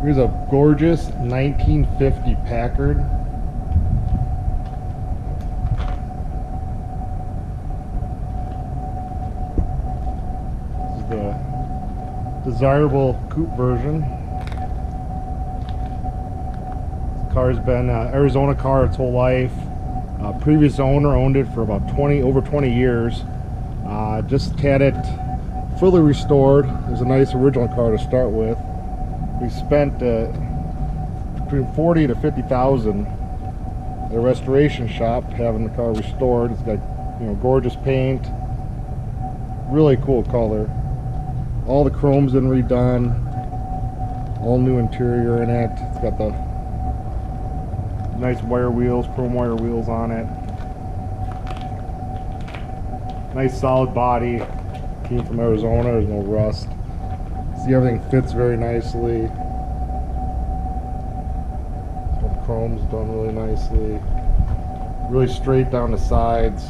Here's a gorgeous 1950 Packard. This is the desirable coupe version. This car's been an Arizona car its whole life. Previous owner owned it for about over 20 years. Just had it fully restored. It was a nice original car to start with. We spent between 40 to 50,000 at a restoration shop having the car restored. It's got, you know, gorgeous paint, really cool color. All the chrome's been redone, all new interior in it. It's got the nice wire wheels, chrome wire wheels on it. Nice solid body. Came from Arizona. There's no rust. See, everything fits very nicely. The chrome's done really nicely. Really straight down the sides.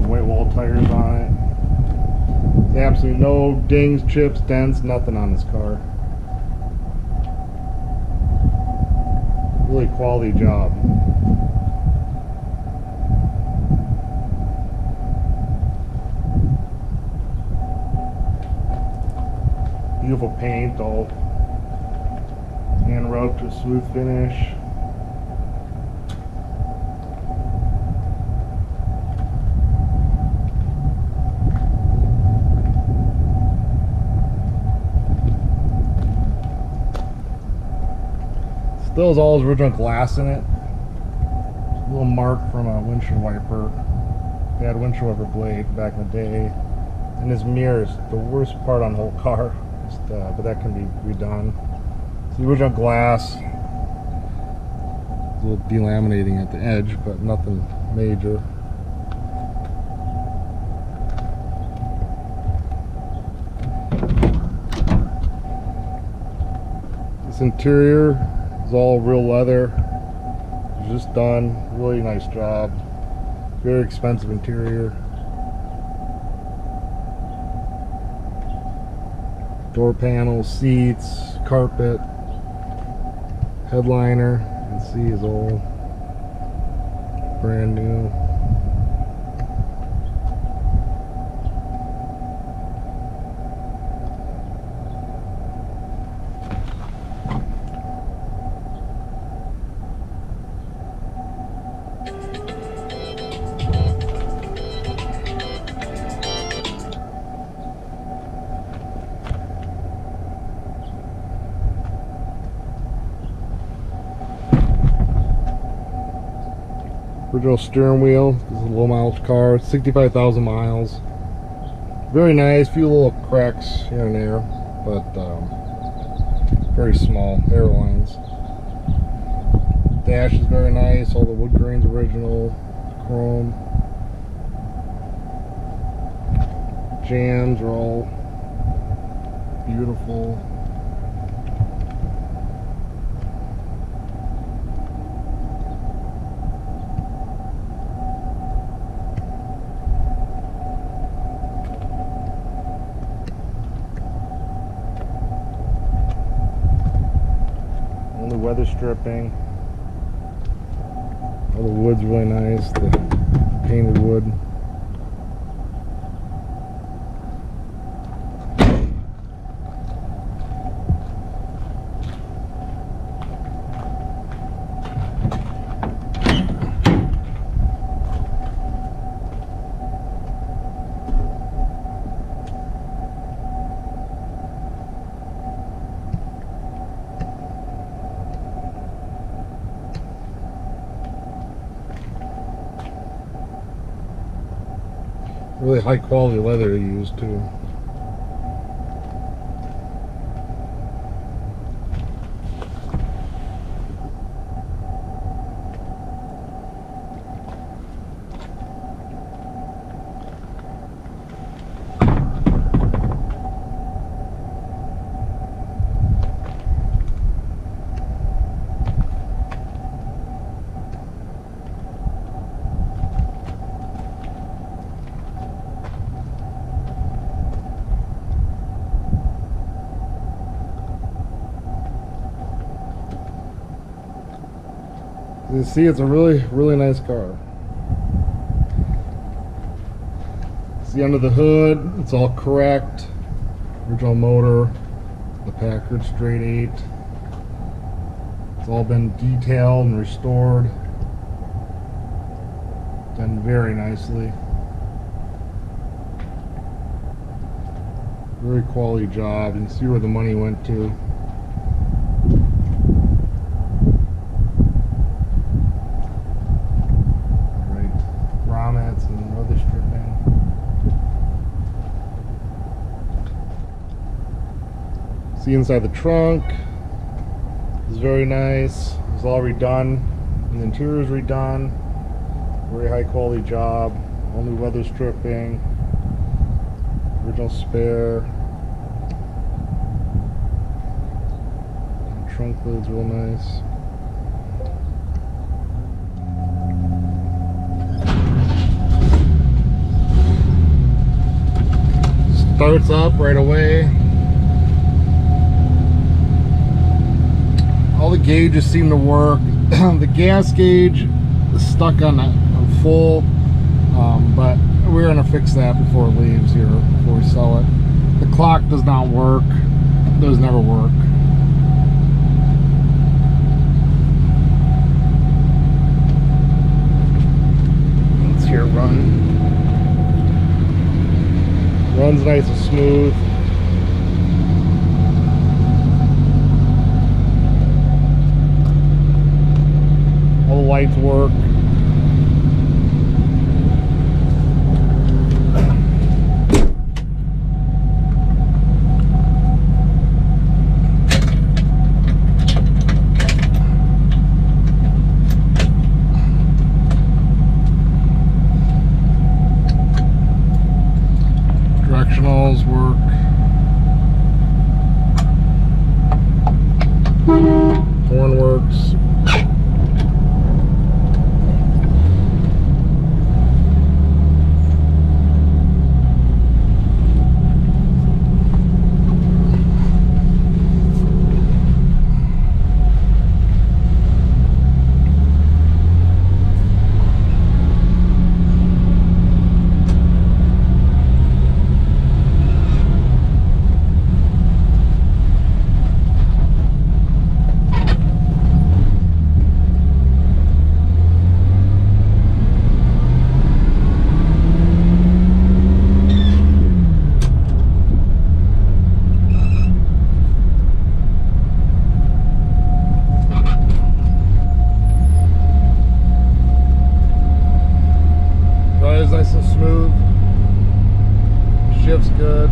White wall tires on it. Absolutely no dings, chips, dents, nothing on this car. Really quality job. Beautiful paint, all hand rubbed to a smooth finish. Still has all his original glass in it. A little mark from a windshield wiper. Bad windshield wiper blade back in the day. And his mirror is the worst part on the whole car. But that can be redone. It's the original glass. A little delaminating at the edge, but nothing major. This interior is all real leather. It's just done. Really nice job. Very expensive interior. Door panels, seats, carpet, headliner. You can see is all brand new. Original steering wheel. This is a low mileage car, 65,000 miles. Very nice, few little cracks here and there, but very small airlines. Dash is very nice, all the wood grain's original, chrome. Jams are all beautiful. Weather stripping. All the wood's really nice, the painted wood. Really high quality leather to use too. you see, it's a really nice car. See under the hood, it's all correct. Original motor, the Packard straight 8. It's all been detailed and restored. Done very nicely. Very quality job. You can see where the money went to. Right, grommets and other stripping. See inside the trunk. It's very nice. It's all redone. And the interior is redone. Very high quality job. All new weather stripping. Original spare. Trunk lid's real nice. Starts up right away. All the gauges seem to work. The gas gauge is stuck on full, but we're gonna fix that before it leaves here, before we sell it. The clock does not work. It does never work. Let's hear it run. Runs nice and smooth. All the lights work. Directionals work. Horn works. Nice and smooth. Shift's good.